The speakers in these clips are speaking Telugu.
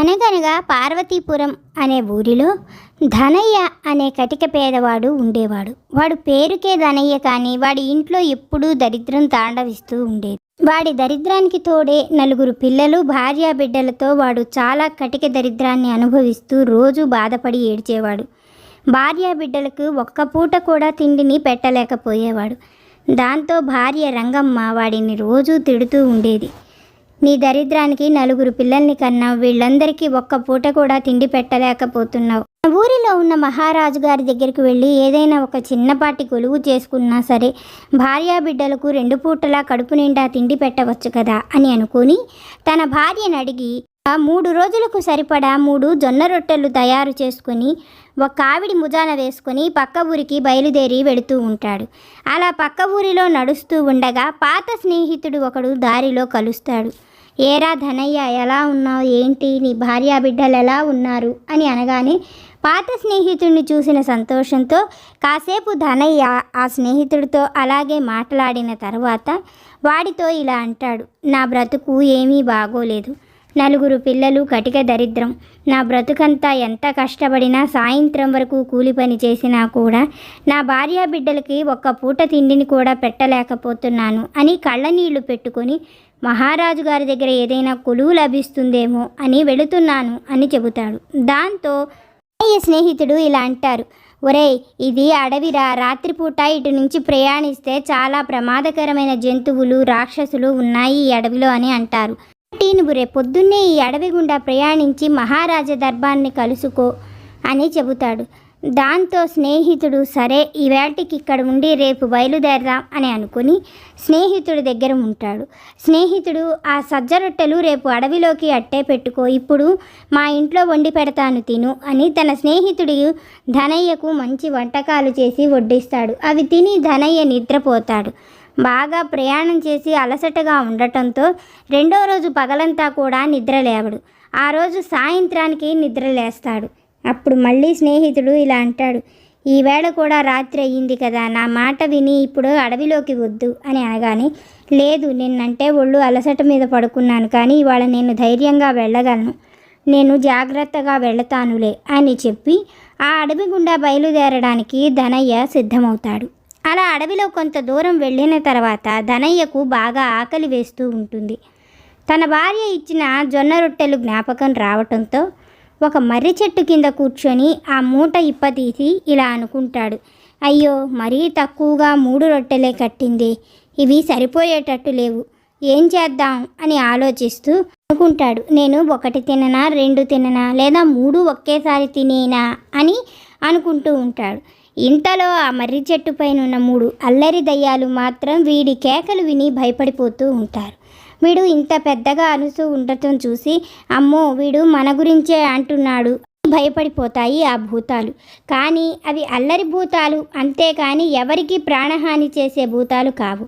అనగనగా పార్వతీపురం అనే ఊరిలో ధనయ్య అనే కటిక పేదవాడు ఉండేవాడు. వాడు పేరుకే ధనయ్య, కానీ వాడి ఇంట్లో ఎప్పుడూ దరిద్రం తాండవిస్తూ ఉండేది. వాడి దరిద్రానికి తోడే నలుగురు పిల్లలు, భార్య బిడ్డలతో వాడు చాలా కటిక దరిద్రాన్ని అనుభవిస్తూ రోజు బాధపడి ఏడ్చేవాడు. భార్య బిడ్డలకు ఒక్క పూట కూడా తిండిని పెట్టలేకపోయేవాడు. దాంతో భార్య రంగమ్మ వాడిని రోజూ తిడుతూ ఉండేది. నీ దరిద్రానికి నలుగురు పిల్లల్ని కన్నావు, వీళ్ళందరికీ ఒక్క పూట కూడా తిండి పెట్టలేకపోతున్నావు. ఊరిలో ఉన్న మహారాజు గారి దగ్గరికి వెళ్ళి ఏదైనా ఒక చిన్నపాటి కొలువు చేసుకున్నా సరే భార్యా బిడ్డలకు 2 పూటలా కడుపు నిండా తిండి పెట్టవచ్చు కదా అని అనుకుని తన భార్యను అడిగి 3 రోజులకు సరిపడా 3 జొన్న రొట్టెలు తయారు చేసుకుని ఒక ఆవిడి ముజాన వేసుకొని పక్క ఊరికి బయలుదేరి వెళుతూ ఉంటాడు. అలా పక్క ఊరిలో నడుస్తూ ఉండగా పాత స్నేహితుడు ఒకడు దారిలో కలుస్తాడు. ఏరా ధనయ్య, ఎలా ఉన్నావు, ఏంటి నీ భార్యా బిడ్డలు ఎలా ఉన్నారు అని అనగానే పాత స్నేహితుడిని చూసిన సంతోషంతో కాసేపు ధనయ్య ఆ స్నేహితుడితో అలాగే మాట్లాడిన తర్వాత వాడితో ఇలా అంటాడు. నా బ్రతుకు ఏమీ బాగోలేదు. 4 పిల్లలు, కటిక దరిద్రం. నా బ్రతుకంతా ఎంత కష్టపడినా సాయంత్రం వరకు కూలి పని చేసినా కూడా నా భార్యా బిడ్డలకి ఒక్క పూట తిండిని కూడా పెట్టలేకపోతున్నాను అని కళ్ళనీళ్లు పెట్టుకొని మహారాజు గారి దగ్గర ఏదైనా కొలువు లభిస్తుందేమో అని వెళుతున్నాను అని చెబుతాడు. దాంతో ఈ స్నేహితుడు ఇలా అంటారు. ఒరేయ్, ఇది అడవిరా, రాత్రిపూట ఇటు నుంచి ప్రయాణిస్తే చాలా ప్రమాదకరమైన జంతువులు, రాక్షసులు ఉన్నాయి ఈ అడవిలో అని అంటారు. నువ్వు రేపొద్దున్నే ఈ అడవి గుండా ప్రయాణించి మహారాజా దర్బార్ని కలుసుకో అని చెబుతాడు. దాంతో స్నేహితుడు సరే ఈవేళకి ఇక్కడ ఉండి రేపు బయలుదేరదాం అని అనుకుని స్నేహితుడి దగ్గర ఉంటాడు. స్నేహితుడు ఆ సజ్జ రొట్టెలు రేపు అడవిలోకి అట్టే పెట్టుకో, ఇప్పుడు మా ఇంట్లో వండి పెడతాను తిను అని తన స్నేహితుడు ధనయ్యకు మంచి వంటకాలు చేసి వడ్డిస్తాడు. అవి తిని ధనయ్య నిద్రపోతాడు. బాగా ప్రయాణం చేసి అలసటగా ఉండటంతో 2వ రోజు పగలంతా కూడా నిద్రలేవడు. ఆ రోజు సాయంత్రానికి నిద్రలేస్తాడు. అప్పుడు మళ్ళీ స్నేహితుడు ఇలా అంటాడు. ఈవేళ కూడా రాత్రి అయ్యింది కదా, నా మాట విని ఇప్పుడు అడవిలోకి వద్దు అని అనగానే లేదు, నిన్నంటే ఒళ్ళు అలసట మీద పడుకున్నాను, కానీ ఇవాళ నేను ధైర్యంగా వెళ్ళగలను, నేను జాగ్రత్తగా వెళతానులే అని చెప్పి ఆ అడవి గుండా బయలుదేరడానికి ధనయ్య సిద్ధమవుతాడు. అలా అడవిలో కొంత దూరం వెళ్ళిన తర్వాత ధనయ్యకు బాగా ఆకలి వేస్తూ ఉంటుంది. తన భార్య ఇచ్చిన జొన్న రొట్టెలు జ్ఞాపకం రావటంతో ఒక మర్రి చెట్టు కింద కూర్చొని ఆ మూట ఇప్పతీసి ఇలా అనుకుంటాడు. అయ్యో, మరీ తక్కువగా 3 రొట్టెలే కట్టింది, ఇవి సరిపోయేటట్టు లేవు, ఏం చేద్దాం అని ఆలోచిస్తూ అనుకుంటాడు. నేను 1 తిననా, 2 తిననా, లేదా 3 ఒకేసారి తినేనా అని అనుకుంటూ ఉంటాడు. ఇంతలో ఆ మర్రి చెట్టు పైన ఉన్న 3 అల్లరి దయ్యాలు మాత్రం వీడి కేకలు విని భయపడిపోతూ ఉంటారు. వీడు ఇంత పెద్దగా అరుస్తూ ఉండటం చూసి అమ్మో, వీడు మన గురించే అంటున్నాడు భయపడిపోతాయి ఆ భూతాలు. కానీ అవి అల్లరి భూతాలు, అంతేకాని ఎవరికి ప్రాణహాని చేసే భూతాలు కావు.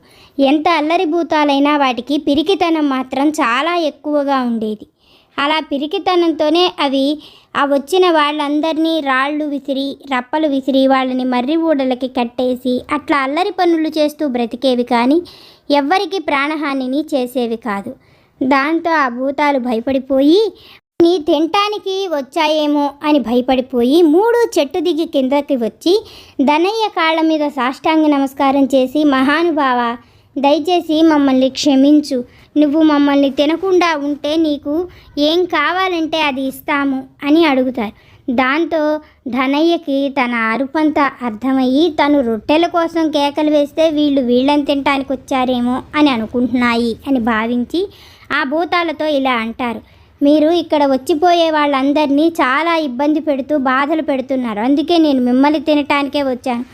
ఎంత అల్లరి భూతాలైనా వాటికి పిరికితనం మాత్రం చాలా ఎక్కువగా ఉండేది. అలా పిరికితనంతోనే అవి ఆ వచ్చిన వాళ్ళందరినీ రాళ్ళు విసిరి, రప్పలు విసిరి వాళ్ళని మర్రి ఊడలకి కట్టేసి అట్లా అల్లరి పనులు చేస్తూ బ్రతికేవి, కానీ ఎవ్వరికి ప్రాణహానిని చేసేవి కాదు. దాంతో ఆ భూతాలు భయపడిపోయి నీ తినటానికి వచ్చాయేమో అని భయపడిపోయి 3 చెట్టు దిగి కిందకి వచ్చి ధనయ్య కాళ్ళ మీద సాష్టాంగ నమస్కారం చేసి, మహానుభావ, దయచేసి మమ్మల్ని క్షమించు, నువ్వు మమ్మల్ని తినకుండా ఉంటే నీకు ఏం కావాలంటే అది ఇస్తాము అని అడుగుతారు. దాంతో ధనయ్యకి తన అరుపంతా అర్థమయ్యి తను రొట్టెల కోసం కేకలు వేస్తే వీళ్ళని తినటానికి వచ్చారేమో అని అనుకుంటున్నాయి అని భావించి ఆ భూతాలతో ఇలా అంటారు. మీరు ఇక్కడ వచ్చిపోయే వాళ్ళందరినీ చాలా ఇబ్బంది పెడుతూ బాధలు పెడుతున్నారు, అందుకే నేను మిమ్మల్ని తినటానికే వచ్చాను.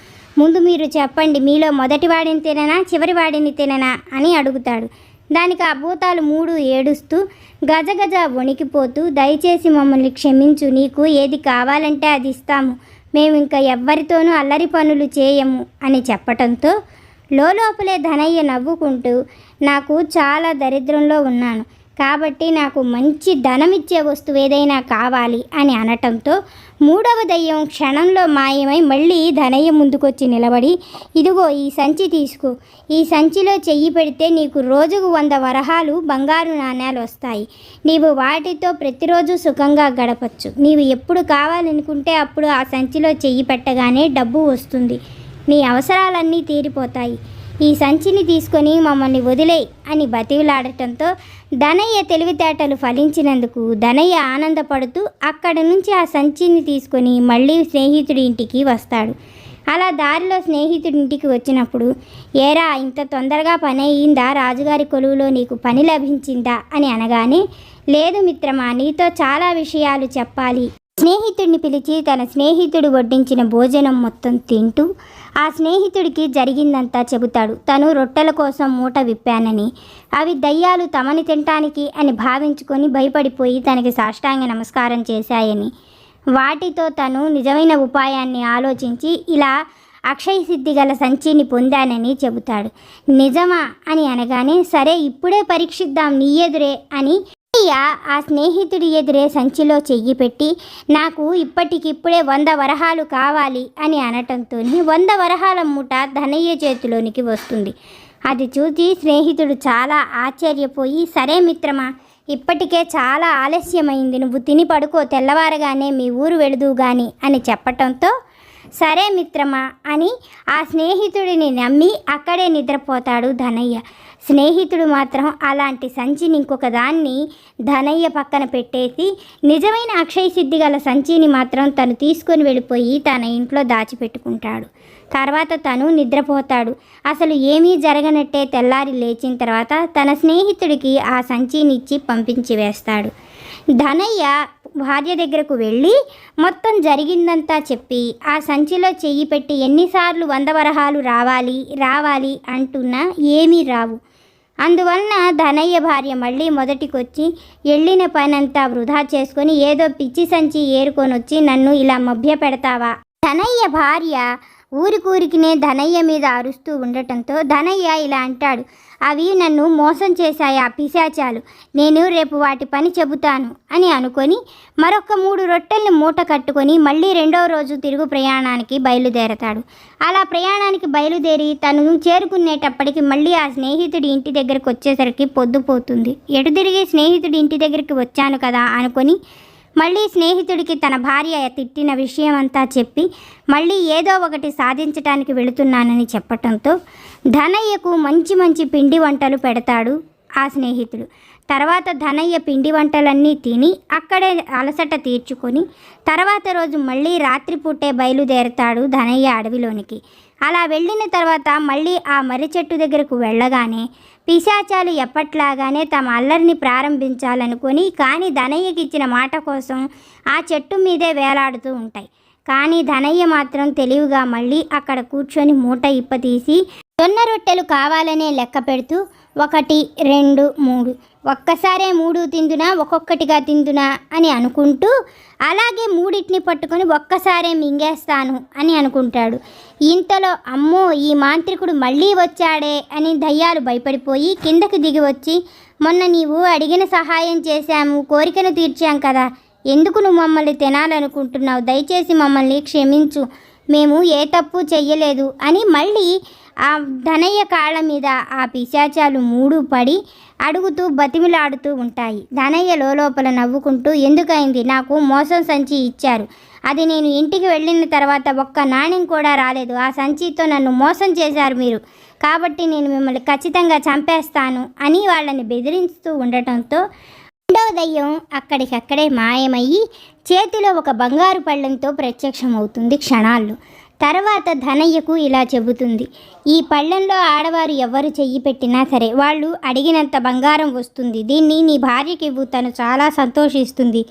ముందు మీరు చెప్పండి, మీలో మొదటి వాడిని తిననా, చివరి వాడిని తిననా అని అడుగుతాడు. దానికి ఆ భూతాలు 3 ఏడుస్తూ గజగజ వణికిపోతూ, దయచేసి మమ్మల్ని క్షమించు, నీకు ఏది కావాలంటే అది ఇస్తాము, మేము ఇంకా ఎవ్వరితోనూ అల్లరి పనులు చేయము అని చెప్పటంతో లోపలే ధనయ్య నవ్వుకుంటూ, నాకు చాలా దరిద్రంలో ఉన్నాను, కాబట్టి నాకు మంచి ధనమిచ్చే వస్తువు ఏదైనా కావాలి అని అనటంతో మూడవ దయ్యం క్షణంలో మాయమై మళ్ళీ ధనయ్య ముందుకొచ్చి నిలబడి, ఇదిగో ఈ సంచి తీసుకో, ఈ సంచిలో చెయ్యి పెడితే నీకు రోజుకు 100 వరహాలు బంగారు నాణ్యాలు వస్తాయి. నీవు వాటితో ప్రతిరోజు సుఖంగా గడపచ్చు. నీవు ఎప్పుడు కావాలనుకుంటే అప్పుడు ఆ సంచిలో చెయ్యి పెట్టగానే డబ్బు వస్తుంది. నీ అవసరాలన్నీ తీరిపోతాయి. ఈ సంచిని తీసుకొని మమ్మల్ని వదిలేయ్ అని బతివిలాడటంతో ధనయ్య తెలివితేటలు ఫలించినందుకు ధనయ్య ఆనందపడుతూ అక్కడి నుంచి ఆ సంచిని తీసుకొని మళ్ళీ స్నేహితుడి ఇంటికి వస్తాడు. అలా దారిలో స్నేహితుడి ఇంటికి వచ్చినప్పుడు, ఏరా ఇంత తొందరగా పని అయిందా, రాజుగారి కొలువులో నీకు పని లభించిందా అని అనగానే, లేదు మిత్రమా, నీతో చాలా విషయాలు చెప్పాలి. స్నేహితుడిని పిలిచి తన స్నేహితుడు వడ్డించిన భోజనం మొత్తం తింటూ ఆ స్నేహితుడికి జరిగిందంతా చెబుతాడు. తను రొట్టెల కోసం మూట విప్పానని, అవి దయ్యాలు తమని తినటానికి అని భావించుకొని భయపడిపోయి తనకి సాష్టాంగ నమస్కారం చేశాయని, వాటితో తను నిజమైన ఉపాయాన్ని ఆలోచించి ఇలా అక్షయ సిద్ధి గల సంచిని పొందానని చెబుతాడు. నిజమా అని అనగానే, సరే ఇప్పుడే పరీక్షిద్దాం నీ ఎదురే అని ఆ స్నేహితుడి ఎదురే సంచిలో చెయ్యి పెట్టి, నాకు ఇప్పటికిప్పుడే 100 వరహాలు కావాలి అని అనటంతో 100 వరహాల మూట ధనయ్య చేతిలోనికి వస్తుంది. అది చూసి స్నేహితుడు చాలా ఆశ్చర్యపోయి, సరే మిత్రమా, ఇప్పటికే చాలా ఆలస్యమైంది, నువ్వు తిని పడుకో, తెల్లవారగానే మీ ఊరు వెళుదువు గాని అని చెప్పటంతో సరే మిత్రమా అని ఆ స్నేహితుడిని నమ్మి అక్కడే నిద్రపోతాడు ధనయ్య. స్నేహితుడు మాత్రం అలాంటి సంచిని ఇంకొక దాన్ని ధనయ్య పక్కన పెట్టేసి నిజమైన అక్షయ సిద్ధి గల సంచిని మాత్రం తను తీసుకొని వెళ్ళిపోయి తన ఇంట్లో దాచిపెట్టుకుంటాడు. తర్వాత తను నిద్రపోతాడు. అసలు ఏమీ జరగనట్టే తెల్లారి లేచిన తర్వాత తన స్నేహితుడికి ఆ సంచిని ఇచ్చి పంపించి వేస్తాడు. ధనయ్య భార్య దగ్గరకు వెళ్ళి మొత్తం జరిగిందంతా చెప్పి ఆ సంచిలో చెయ్యి పెట్టి ఎన్నిసార్లు 100 వరహాలు రావాలి అంటున్నా ఏమీ రావు. అందువలన ధనయ్య భార్య మళ్ళీ మొదటికొచ్చి వెళ్ళిన పనంతా వృధా చేసుకొని ఏదో పిచ్చి సంచి ఏరుకొని వచ్చి నన్ను ఇలా మభ్య పెడతావా. ధనయ్య భార్య ఊరికూరికినే ధనయ్య మీద అరుస్తూ ఉండటంతో ధనయ్య ఇలా అంటాడు, అవి నన్ను మోసం చేశాయి ఆ పిశాచాలు, నేను రేపు వాటి పని చెబుతాను అని అనుకొని మరొక 3 రొట్టెల్ని మూట కట్టుకొని మళ్ళీ 2వ రోజు తిరుగు ప్రయాణానికి బయలుదేరతాడు. అలా ప్రయాణానికి బయలుదేరి తను చేరుకునేటప్పటికి మళ్ళీ ఆ స్నేహితుడి ఇంటి దగ్గరికి వచ్చేసరికి పొద్దుపోతుంది. ఎటు తిరిగి స్నేహితుడి ఇంటి దగ్గరికి వచ్చాను కదా అనుకొని మళ్ళీ స్నేహితుడికి తన భార్య తిట్టిన విషయం అంతా చెప్పి మళ్ళీ ఏదో ఒకటి సాధించడానికి వెళుతున్నానని చెప్పటంతో ధనయ్యకు మంచి మంచి పిండి వంటలు పెడతాడు ఆ స్నేహితుడు. తర్వాత ధనయ్య పిండి వంటలన్నీ తిని అక్కడే అలసట తీర్చుకొని తర్వాత రోజు మళ్ళీ రాత్రిపూటే బయలుదేరతాడు ధనయ్య అడవిలోనికి. అలా వెళ్ళిన తర్వాత మళ్ళీ ఆ మర్రి చెట్టు దగ్గరకు వెళ్ళగానే పిశాచాలు ఎప్పట్లాగానే తమ అల్లరిని ప్రారంభించాలనుకొని కానీ ధనయ్యకి ఇచ్చిన మాట కోసం ఆ చెట్టు మీదే వేలాడుతూ ఉంటాయి. కానీ ధనయ్య మాత్రం తెలివిగా మళ్ళీ అక్కడ కూర్చొని మూట ఇప్పతీసి జొన్న రొట్టెలు కావాలనే లెక్క పెడుతూ 1, 2, 3 ఒక్కసారే 3 తిందునా ఒక్కొక్కటిగా తిందునా అని అనుకుంటూ అలాగే 3టిని పట్టుకొని ఒక్కసారే మింగేస్తాను అని అనుకుంటాడు. ఇంతలో అమ్మో ఈ మాంత్రికుడు మళ్ళీ వచ్చాడే అని దయ్యాలు భయపడిపోయి కిందకు దిగి వచ్చి, మొన్న నీవు అడిగిన సహాయం చేశాము, కోరికను తీర్చాం కదా, ఎందుకు నువ్వు మమ్మల్ని తినాలనుకుంటున్నావు, దయచేసి మమ్మల్ని క్షమించు, మేము ఏ తప్పు చెయ్యలేదు అని మళ్ళీ ఆ ధనయ్య కాళ్ళ మీద ఆ పిశాచాలు 3 పడి అడుగుతూ బతిమిలాడుతూ ఉంటాయి. ధనయ్య లోపల నవ్వుకుంటూ, ఎందుకైంది, నాకు మోసం సంచి ఇచ్చారు, అది నేను ఇంటికి వెళ్ళిన తర్వాత ఒక్క నాణ్యం కూడా రాలేదు, ఆ సంచితో నన్ను మోసం చేశారు మీరు, కాబట్టి నేను మిమ్మల్ని ఖచ్చితంగా చంపేస్తాను అని వాళ్ళని బెదిరిస్తూ ఉండటంతో 2వ దయ్యం అక్కడికక్కడే మాయమయ్యి చేతిలో ఒక బంగారు పళ్ళెంతో ప్రత్యక్షమవుతుంది క్షణాల్లో. తర్వాత ధనయ్యకు ఇలా చెబుతుంది, ఈ పళ్ళెంలో ఆడవారు ఎవరు చెయ్యి పెట్టినా సరే వాళ్ళు అడిగినంత బంగారం వస్తుంది, దీన్ని నీ భార్యకి ఇవ్వు, తను చాలా సంతోషిస్తుంది,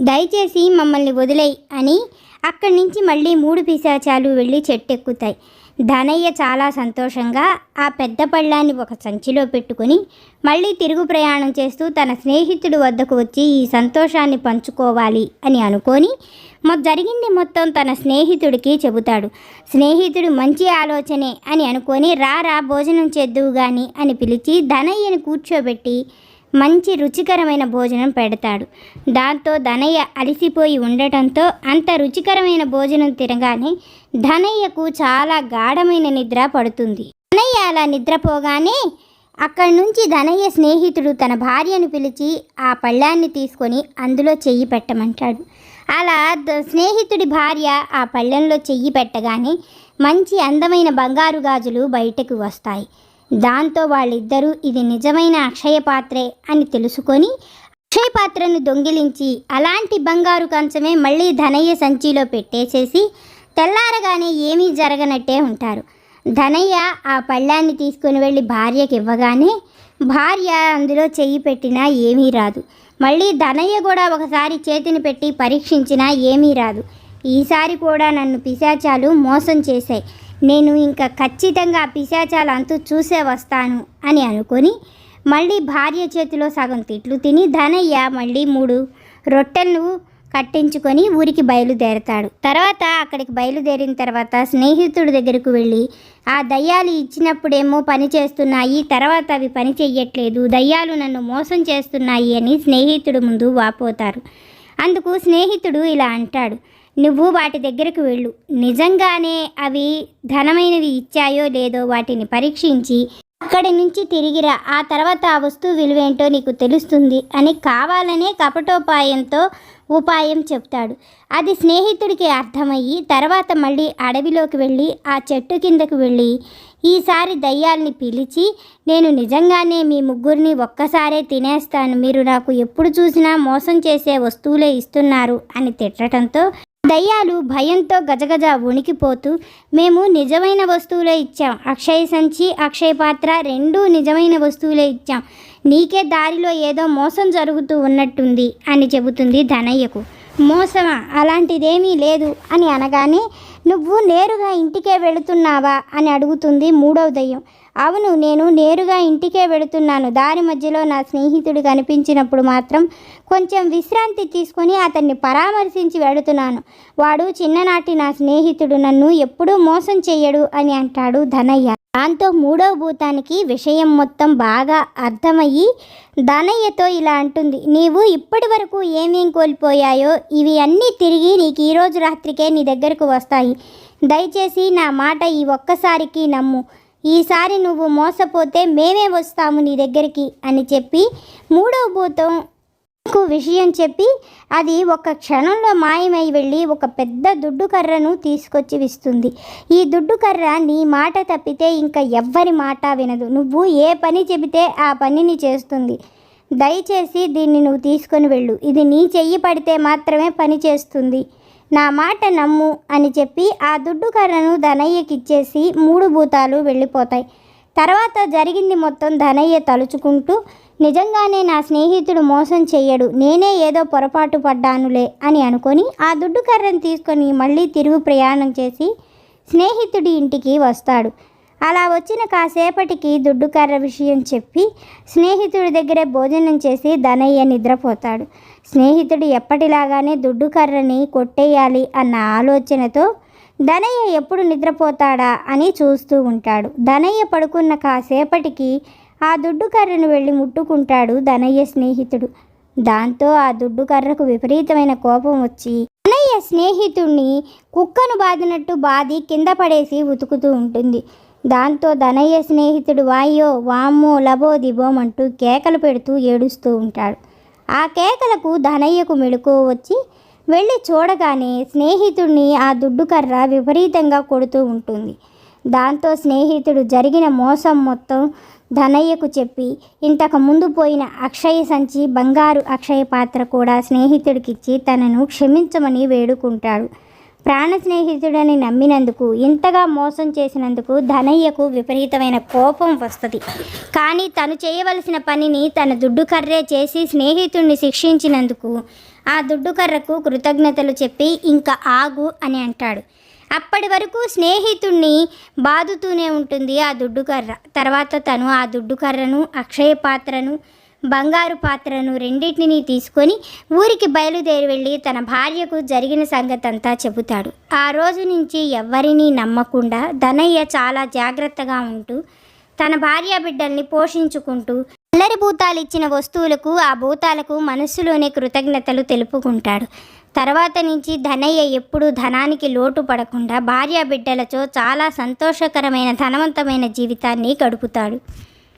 దయచేసి మమ్మల్ని వదిలేయ్ అని. అక్కడి నుంచి మళ్ళీ 3 పిశాచాలు వెళ్ళి చెట్టెక్కుతాయి. ధనయ్య చాలా సంతోషంగా ఆ పెద్ద పళ్ళాన్ని ఒక సంచిలో పెట్టుకొని మళ్ళీ తిరుగు ప్రయాణం చేస్తూ తన స్నేహితుడి వద్దకు వచ్చి ఈ సంతోషాన్ని పంచుకోవాలి అని అనుకొని జరిగింది మొత్తం తన స్నేహితుడికి చెబుతాడు. స్నేహితుడు మంచి ఆలోచనే అని అనుకొని రారా భోజనం చేద్దువు గాని అని పిలిచి ధనయ్యని కూర్చోబెట్టి మంచి రుచికరమైన భోజనం పెడతాడు. దాంతో ధనయ్య అలసిపోయి ఉండటంతో అంత రుచికరమైన భోజనం తినగానే ధనయ్యకు చాలా గాఢమైన నిద్ర పడుతుంది. ధనయ్య అలా నిద్రపోగానే అక్కడి నుంచి ధనయ్య స్నేహితుడు తన భార్యను పిలిచి ఆ పళ్ళాన్ని తీసుకొని అందులో చెయ్యి పెట్టమంటాడు. అలా స్నేహితుడి భార్య ఆ పళ్ళెంలో చెయ్యి పెట్టగానే మంచి అందమైన బంగారు గాజులు బయటకు వస్తాయి. దాంతో వాళ్ళిద్దరూ ఇది నిజమైన అక్షయ పాత్రే అని తెలుసుకొని అక్షయ పాత్రను దొంగిలించి అలాంటి బంగారు కంచమే మళ్ళీ ధనయ్య సంచిలో పెట్టేసేసి తెల్లారగానే ఏమీ జరగనట్టే ఉంటారు. ధనయ్య ఆ పళ్ళాన్ని తీసుకుని వెళ్ళి భార్యకి ఇవ్వగానే భార్య అందులో చెయ్యి పెట్టినా ఏమీ రాదు. మళ్ళీ ధనయ్య కూడా ఒకసారి చేతిని పెట్టి పరీక్షించినా ఏమీ రాదు. ఈసారి కూడా నన్ను పిశాచాలు మోసం చేశాయి, నేను ఇంకా ఖచ్చితంగా పిశాచాలు అంతు చూసే వస్తాను అని అనుకొని మళ్ళీ భార్య చేతిలో సగం తిట్లు తిని ధనయ్య మళ్ళీ 3 రొట్టెలను కట్టించుకొని ఊరికి బయలుదేరతాడు. తర్వాత అక్కడికి బయలుదేరిన తర్వాత స్నేహితుడి దగ్గరకు వెళ్ళి ఆ దయ్యాలు ఇచ్చినప్పుడేమో పని చేస్తున్నాయి, తర్వాత అవి పని చెయ్యట్లేదు, దయ్యాలు నన్ను మోసం చేస్తున్నాయి అని స్నేహితుడు ముందు వాపోతారు. అందుకు స్నేహితుడు ఇలా అంటాడు, నువ్వు వాటి దగ్గరకు వెళ్ళు, నిజంగానే అవి ధనమైనవి ఇచ్చాయో లేదో వాటిని పరీక్షించి అక్కడి నుంచి తిరిగిరా, ఆ తర్వాత ఆ వస్తువు విలువేంటో నీకు తెలుస్తుంది అని కావాలనే కపటోపాయంతో ఉపాయం చెప్తాడు. అది స్నేహితుడికి అర్థమయ్యి తర్వాత మళ్ళీ అడవిలోకి వెళ్ళి ఆ చెట్టు కిందకు వెళ్ళి ఈసారి దయ్యాల్ని పిలిచి నేను నిజంగానే మీ ముగ్గురిని ఒక్కసారే తినేస్తాను, మీరు నాకు ఎప్పుడు చూసినా మోసం చేసే వస్తువులే ఇస్తున్నారు అని తిట్టడంతో దయ్యాలు భయంతో గజగజ వణికిపోతూ మేము నిజమైన వస్తువులే ఇచ్చాం, అక్షయ సంచి అక్షయ పాత్ర 2 నిజమైన వస్తువులే ఇచ్చాం, నీకే దారిలో ఏదో మోసం జరుగుతూ ఉన్నట్టుంది అని చెబుతుంది ధనయ్యకు. మోసమా, అలాంటిదేమీ లేదు అని అనగానే నువ్వు నేరుగా ఇంటికే వెళుతున్నావా అని అడుగుతుంది 3వ దయ్యం. అవును, నేను నేరుగా ఇంటికే వెళుతున్నాను, దారి మధ్యలో నా స్నేహితుడు కనిపించినప్పుడు మాత్రం కొంచెం విశ్రాంతి తీసుకొని అతన్ని పరామర్శించి వెళుతున్నాను, వాడు చిన్ననాటి నా స్నేహితుడు, నన్ను ఎప్పుడూ మోసం చెయ్యడు అని అంటాడు ధనయ్య. దాంతో 3వ భూతానికి విషయం మొత్తం బాగా అర్థమయ్యి ధనయ్యతో ఇలా అంటుంది, నీవు ఇప్పటి వరకు ఏమేం కోల్పోయాయో ఇవి అన్నీ తిరిగి నీకు ఈరోజు రాత్రికే నీ దగ్గరకు వస్తాయి, దయచేసి నా మాట ఈ ఒక్కసారికి నమ్ము, ఈసారి నువ్వు మోసపోతే మేమే వస్తాము నీ దగ్గరికి అని చెప్పి 3వ భూతం విషయం చెప్పి అది ఒక క్షణంలో మాయమై వెళ్ళి ఒక పెద్ద దుడ్డు కర్రను తీసుకొచ్చి ఇస్తుంది. ఈ దుడ్డు కర్ర నీ మాట తప్పితే ఇంకా ఎవ్వరి మాట వినదు, నువ్వు ఏ పని చెబితే ఆ పనిని చేస్తుంది, దయచేసి దీన్ని నువ్వు తీసుకొని వెళ్ళు, ఇది నీ చెయ్యి పడితే మాత్రమే పని చేస్తుంది, నా మాట నమ్ము అని చెప్పి ఆ దుడ్డు కర్రను ధనయ్యకిచ్చేసి 3 భూతాలు వెళ్ళిపోతాయి. తర్వాత జరిగింది మొత్తం ధనయ్య తలుచుకుంటూ నిజంగానే నా స్నేహితుడు మోసం చెయ్యడు, నేనే ఏదో పొరపాటు పడ్డానులే అని అనుకొని ఆ దుడ్డు కర్రను తీసుకొని మళ్ళీ తిరుగు ప్రయాణం చేసి స్నేహితుడి ఇంటికి వస్తాడు. అలా వచ్చిన కాసేపటికి దుడ్డు కర్ర విషయం చెప్పి స్నేహితుడి దగ్గరే భోజనం చేసి ధనయ్య నిద్రపోతాడు. స్నేహితుడు ఎప్పటిలాగానే దుడ్డు కర్రని కొట్టేయాలి అన్న ఆలోచనతో ధనయ్య ఎప్పుడు నిద్రపోతాడా అని చూస్తూ ఉంటాడు. ధనయ్య పడుకున్న కాసేపటికి ఆ దుడ్డు కర్రను వెళ్ళి ముట్టుకుంటాడు ధనయ్య స్నేహితుడు. దాంతో ఆ దుడ్డు కర్రకు విపరీతమైన కోపం వచ్చి ధనయ్య స్నేహితుడిని కుక్కను బాదినట్టు బాది కింద పడేసి ఉతుకుతూ ఉంటుంది. దాంతో ధనయ్య స్నేహితుడు వాయ్యో వామ్మో లబో దిబోమంటూ కేకలు పెడుతూ ఏడుస్తూ ఉంటాడు. ఆ కేకలకు ధనయ్యకు మెలకువ వచ్చి వెళ్ళి చూడగానే స్నేహితుడిని ఆ దుడ్డు కర్ర విపరీతంగా కొడుతూ ఉంటుంది. దాంతో స్నేహితుడు జరిగిన మోసం మొత్తం ధనయ్యకు చెప్పి ఇంతకు ముందు పోయిన అక్షయ సంచి బంగారు అక్షయ పాత్ర కూడా స్నేహితుడికిచ్చి తనను క్షమించమని వేడుకుంటాడు. ప్రాణ స్నేహితుడని నమ్మినందుకు ఇంతగా మోసం చేసినందుకు ధనయ్యకు విపరీతమైన కోపం వస్తుంది. కానీ తను చేయవలసిన పనిని తన దుడ్డు కర్రే చేసి స్నేహితుడిని శిక్షించినందుకు ఆ దుడ్డు కర్రకు కృతజ్ఞతలు చెప్పి ఇంకా ఆగు అని అంటాడు. అప్పటి వరకు స్నేహితుడిని బాదుతూనే ఉంటుంది ఆ దుడ్డు కర్ర. తర్వాత తను ఆ దుడ్డు కర్రను అక్షయ పాత్రను బంగారు పాత్రను రెండింటినీ తీసుకొని ఊరికి బయలుదేరి వెళ్ళి తన భార్యకు జరిగిన సంగతంతా చెబుతాడు. ఆ రోజు నుంచి ఎవ్వరినీ నమ్మకుండా ధనయ్య చాలా జాగ్రత్తగా ఉంటూ తన భార్య బిడ్డల్ని పోషించుకుంటూ అల్లరి భూతాలు ఇచ్చిన వస్తువులకు ఆ భూతాలకు మనస్సులోనే కృతజ్ఞతలు తెలుపుకుంటాడు. తర్వాత నుంచి ధనయ్య ఎప్పుడూ ధనానికి లోటు పడకుండా భార్యాబిడ్డలతో చాలా సంతోషకరమైన ధనవంతమైన జీవితాన్ని గడుపుతాడు.